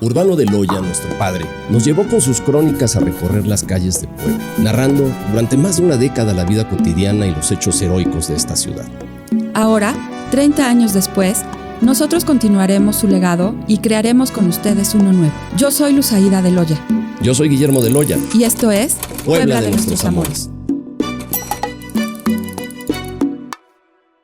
Urbano de Loya, nuestro padre, nos llevó con sus crónicas a recorrer las calles de Puebla, narrando durante más de una década la vida cotidiana y los hechos heroicos de esta ciudad. Ahora, 30 años después, nosotros continuaremos su legado y crearemos con ustedes uno nuevo. Yo soy Luzaida de Loya. Yo soy Guillermo de Loya. Y esto es Puebla de nuestros amores.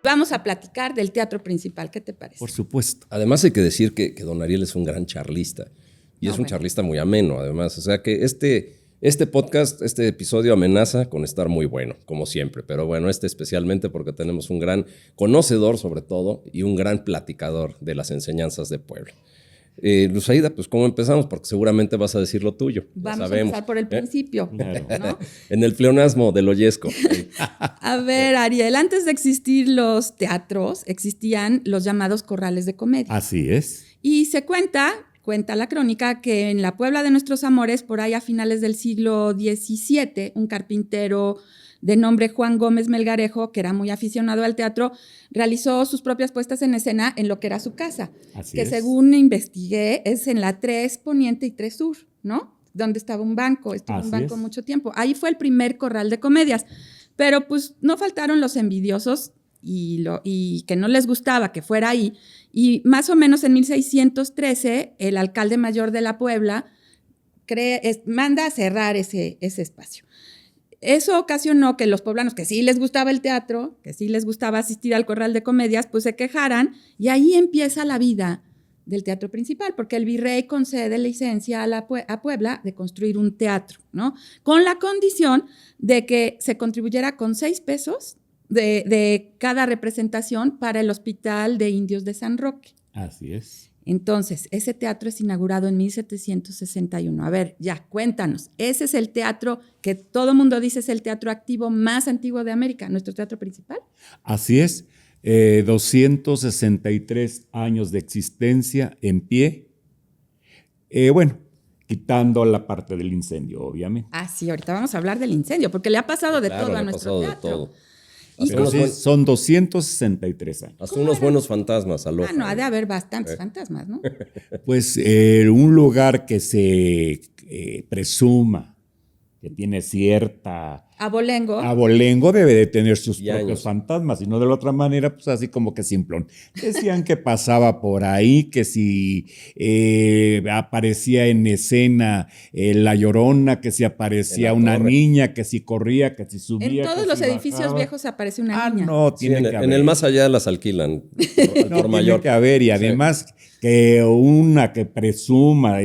Vamos a platicar del teatro principal. ¿Qué te parece? Por supuesto. Además hay que decir que don Ariel es un gran charlista. Y es un charlista muy ameno, además. O sea que este podcast, este episodio amenaza con estar muy bueno, como siempre. Pero bueno, especialmente porque tenemos un gran conocedor, sobre todo, y un gran platicador de las enseñanzas de Puebla. Luzaida, pues ¿cómo empezamos? Porque seguramente vas a decir lo tuyo. Vamos a empezar por el principio, ¿no? En el pleonasmo del Oyesco. A ver, Ariel, antes de existir los teatros, existían los llamados corrales de comedia. Así es. Y se cuenta la crónica que en la Puebla de nuestros amores, por ahí a finales del siglo XVII, un carpintero de nombre Juan Gómez Melgarejo, que era muy aficionado al teatro, realizó sus propias puestas en escena en lo que era su casa, que según investigué es en la 3 Poniente y 3 Sur, ¿no? Donde estaba un banco, estuvo un banco mucho tiempo. Ahí fue el primer corral de comedias, pero pues no faltaron los envidiosos y que no les gustaba que fuera ahí. Y más o menos en 1613, el alcalde mayor de la Puebla manda a cerrar ese espacio. Eso ocasionó que los poblanos, que sí les gustaba el teatro, que sí les gustaba asistir al corral de comedias, pues se quejaran, y ahí empieza la vida del teatro principal, porque el virrey concede licencia a Puebla de construir un teatro, ¿no? Con la condición de que se contribuyera con 6 pesos de cada representación para el Hospital de Indios de San Roque. Así es. Entonces, ese teatro es inaugurado en 1761. A ver, ya, cuéntanos. Ese es el teatro que todo mundo dice es el teatro activo más antiguo de América, nuestro teatro principal. Así es. 263 años de existencia en pie. Bueno, quitando la parte del incendio, obviamente. Ah, sí, ahorita vamos a hablar del incendio, porque le ha pasado de todo a nuestro teatro. Pero sí, son 263 años. Hasta unos buenos fantasmas al ojo. Ah, no, ha de haber bastantes fantasmas, ¿no? Pues un lugar que se presuma que tiene cierta... Abolengo debe de tener sus propios fantasmas, y no de la otra manera, pues así como que simplón. Decían que pasaba por ahí, que si aparecía en escena La Llorona, que si aparecía una niña, que si corría, que si subía. En todos los edificios viejos aparece una niña. No, tiene que haber. En el más allá las alquilan por mayor. Tiene que haber, y además que una que presuma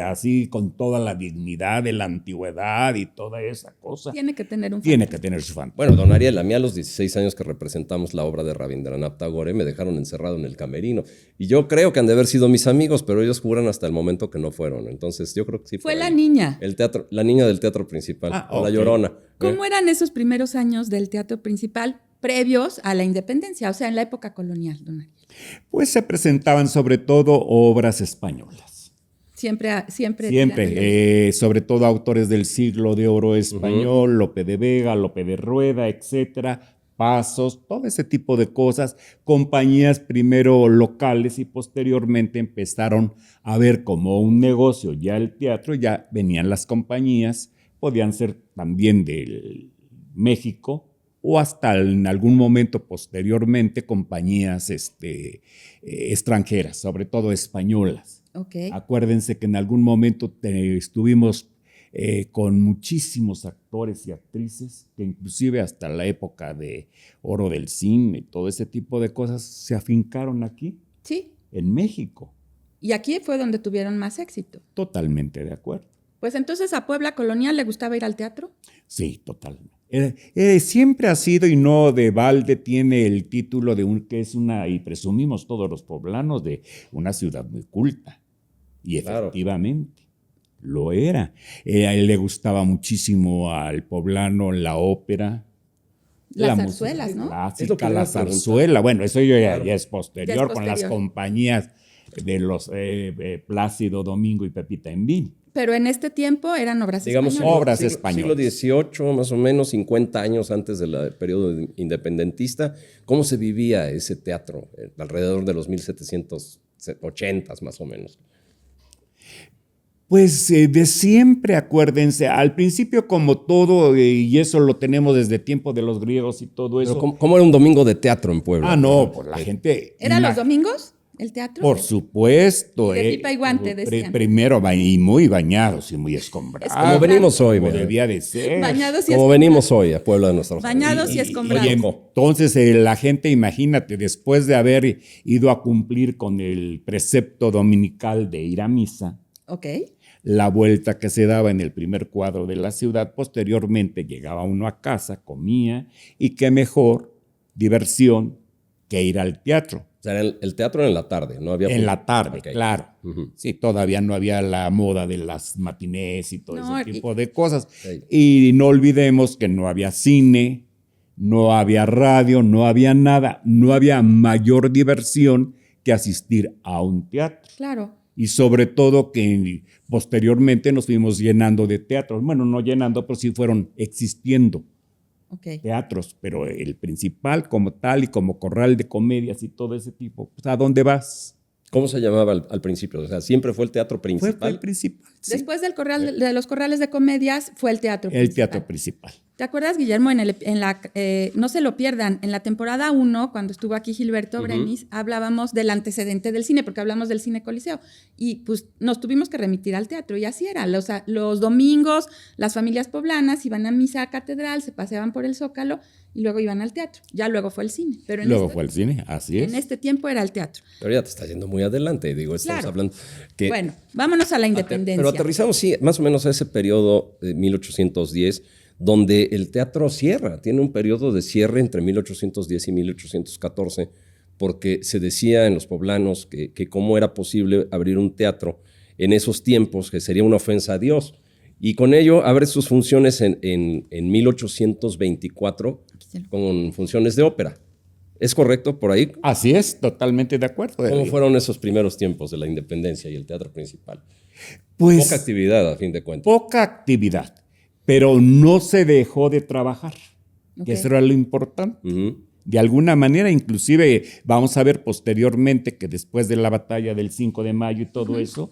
así con toda la dignidad de la antigüedad y toda esa cosa. Tiene que tener un fantasma. Tiene que tener su fantasma. Bueno, don Ariel, a mí a los 16 años que representamos la obra de Rabindranath Tagore me dejaron encerrado en el camerino. Y yo creo que han de haber sido mis amigos, pero ellos juran hasta el momento que no fueron. Entonces yo creo que sí fue la niña. La niña del teatro principal, La Llorona. ¿Cómo eran esos primeros años del teatro principal previos a la independencia, o sea, en la época colonial, don Ariel? Pues se presentaban sobre todo obras españolas. Siempre. Sobre todo autores del siglo de oro español, Lope de Vega, Lope de Rueda, etcétera, Pasos, todo ese tipo de cosas. Compañías primero locales y posteriormente empezaron a ver como un negocio ya el teatro, ya venían las compañías, podían ser también del México, o hasta en algún momento posteriormente compañías extranjeras, sobre todo españolas. Okay. Acuérdense que en algún momento estuvimos con muchísimos actores y actrices, que inclusive hasta la época de oro del cine, todo ese tipo de cosas se afincaron aquí, sí, en México. Y aquí fue donde tuvieron más éxito. Totalmente de acuerdo. Pues entonces a Puebla colonial le gustaba ir al teatro. Sí, totalmente. Siempre ha sido, y no de balde, tiene el título de que es y presumimos todos los poblanos, de una ciudad muy culta. Y efectivamente, lo era. A él le gustaba muchísimo al poblano la ópera. Las zarzuelas, ¿no? Clásica, la zarzuela. Bueno, eso ya es posterior, con las compañías de los Plácido Domingo y Pepita Envín. Pero en este tiempo eran obras españolas. Obras españolas. Siglo XVIII, más o menos, 50 años antes del periodo independentista. ¿Cómo se vivía ese teatro alrededor de los 1780 más o menos? Pues de siempre, acuérdense, al principio como todo, y eso lo tenemos desde tiempo de los griegos y todo eso. Pero ¿cómo era un domingo de teatro en Puebla? No, pues la gente... ¿Era los domingos el teatro? Por supuesto. De pipa y guante, decían. Primero, y muy bañados y muy escombrados. Como venimos hoy, Como ¿verdad? debía de ser. Bañados y Como escombrados. venimos hoy a Puebla de nuestros Bañados y escombrados. Oye, entonces la gente, imagínate, después de haber ido a cumplir con el precepto dominical de ir a misa, Ok. la vuelta que se daba en el primer cuadro de la ciudad, posteriormente llegaba uno a casa, comía, y qué mejor diversión que ir al teatro. O sea, el teatro en la tarde, ¿no? En la tarde, Ok. claro. Ujú. Sí, todavía no había la moda de las matinés y todo No, ese tipo de cosas. Sí. Y no olvidemos que no había cine, no había radio, no había nada. No había mayor diversión que asistir a un teatro. Claro. Y sobre todo que posteriormente nos fuimos llenando de teatros. Bueno, no llenando, pero sí fueron existiendo Ok. teatros. Pero el principal como tal y como corral de comedias y todo ese tipo, pues, ¿a dónde vas? ¿Cómo se llamaba al principio? O sea, siempre fue el teatro Fue principal. el principal. Sí. Después de los corrales de comedias fue el teatro El principal. teatro principal. ¿Te acuerdas, Guillermo? No se lo pierdan, en la temporada 1, cuando estuvo aquí Gilberto Bremis, hablábamos del antecedente del cine, porque hablamos del cine Coliseo. Y pues nos tuvimos que remitir al teatro, y así era. Los domingos, las familias poblanas iban a misa a catedral, se paseaban por el Zócalo y luego iban al teatro. Ya luego fue el cine. Pero Luego fue el cine, así es. En este tiempo era el teatro. Pero ya te está yendo muy adelante. Digo, estamos Claro. hablando que... Bueno, vámonos a la independencia. Pero aterrizamos, sí, más o menos a ese periodo de 1810, donde el teatro cierra. Tiene un periodo de cierre entre 1810 y 1814, porque se decía en los poblanos que cómo era posible abrir un teatro en esos tiempos, que sería una ofensa a Dios. Y con ello abre sus funciones en 1824 con funciones de ópera. ¿Es correcto por ahí? Así es, totalmente de acuerdo. ¿Cómo fueron esos primeros tiempos de la independencia y el teatro principal? Pues Poca actividad, a fin de cuentas. poca actividad, pero no se dejó de trabajar, Ok. que eso era lo importante. Ujú. De alguna manera, inclusive vamos a ver posteriormente que después de la batalla del 5 de mayo y todo eso,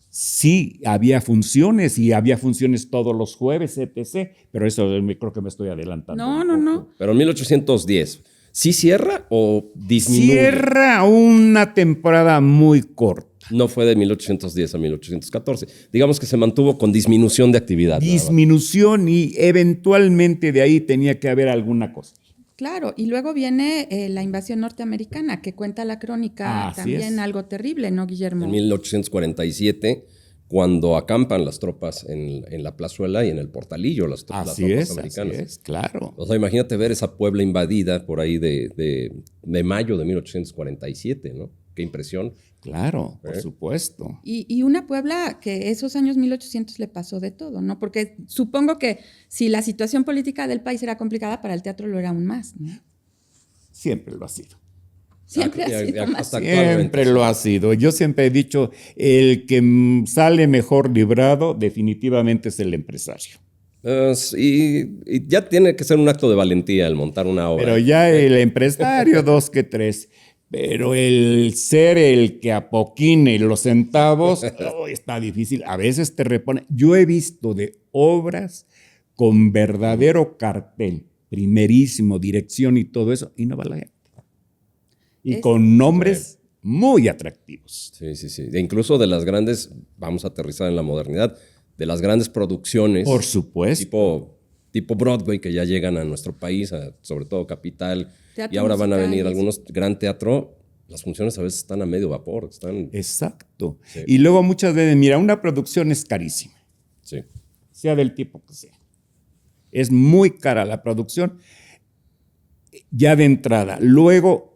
sí había funciones y había funciones todos los jueves, etc. Pero eso creo que me estoy adelantando. No, un no, poco. no. Pero en 1810, ¿sí cierra o disminuye? Cierra una temporada muy corta. No fue de 1810 a 1814. Digamos que se mantuvo con disminución de actividad. nada más. Disminución y eventualmente de ahí tenía que haber alguna cosa. Claro, y luego viene la invasión norteamericana, que cuenta la crónica Así también es. algo terrible, ¿no, Guillermo? En 1847, cuando acampan las tropas en la plazuela y en el Portalillo, las tropas americanas. Así es, claro. O sea, imagínate ver esa Puebla invadida por ahí de mayo de 1847, ¿no? Qué impresión. Claro, por supuesto. Y una Puebla que esos años 1800 le pasó de todo, ¿no? Porque supongo que si la situación política del país era complicada, para el teatro lo era aún más, ¿no? Siempre lo ha sido. Siempre Y- ha y- sido más. hasta actualmente. Siempre lo ha sido. Yo siempre he dicho, el que sale mejor librado definitivamente es el empresario. Y ya tiene que ser un acto de valentía el montar una obra. Pero ya el empresario, 2 que 3. Pero el ser el que apoquine los centavos, está difícil. A veces te repone. Yo he visto de obras con verdadero cartel, primerísimo, dirección y todo eso, y no va la gente. Y con nombres muy atractivos. Sí, sí, sí. E incluso de las grandes, vamos a aterrizar en la modernidad, de las grandes producciones. Por supuesto. Tipo Broadway, que ya llegan a nuestro país, sobre todo Capital, Teatro y ahora van a musical, venir eso. algunos gran teatro. Las funciones a veces están a medio vapor. Exacto. Sí. Y luego muchas veces, mira, una producción es carísima, Sí. sea del tipo que sea. Es muy cara la producción, ya de entrada. Luego,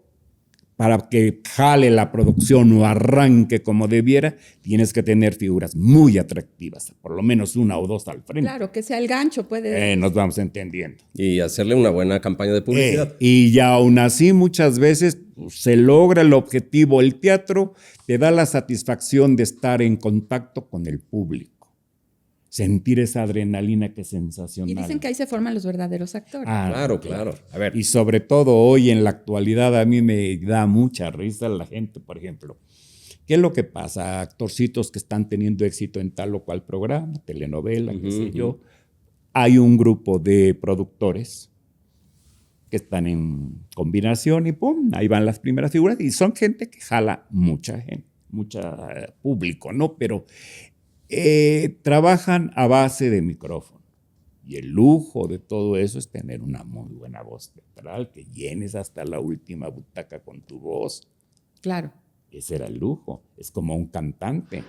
para que jale la producción o arranque como debiera, tienes que tener figuras muy atractivas, por lo menos 1 o 2 al frente. Claro, que sea el gancho, puede. Nos vamos entendiendo. Y hacerle una buena campaña de publicidad. Y ya aún así muchas veces se logra el objetivo. El teatro te da la satisfacción de estar en contacto con el público. Sentir esa adrenalina que es sensacional. Y dicen que ahí se forman los verdaderos actores. Claro, claro. A ver, Y sobre todo hoy en la actualidad a mí me da mucha risa la gente, por ejemplo, ¿Qué es lo que pasa? Actorcitos que están teniendo éxito en tal o cual programa, telenovela, qué sé yo. Hay un grupo de productores que están en combinación y ¡pum! Ahí van las primeras figuras y son gente que jala mucha gente, mucha público, ¿no? Pero trabajan a base de micrófono. Y el lujo de todo eso es tener una muy buena voz teatral, que llenes hasta la última butaca con tu voz. Claro. Ese era el lujo. Es como un cantante.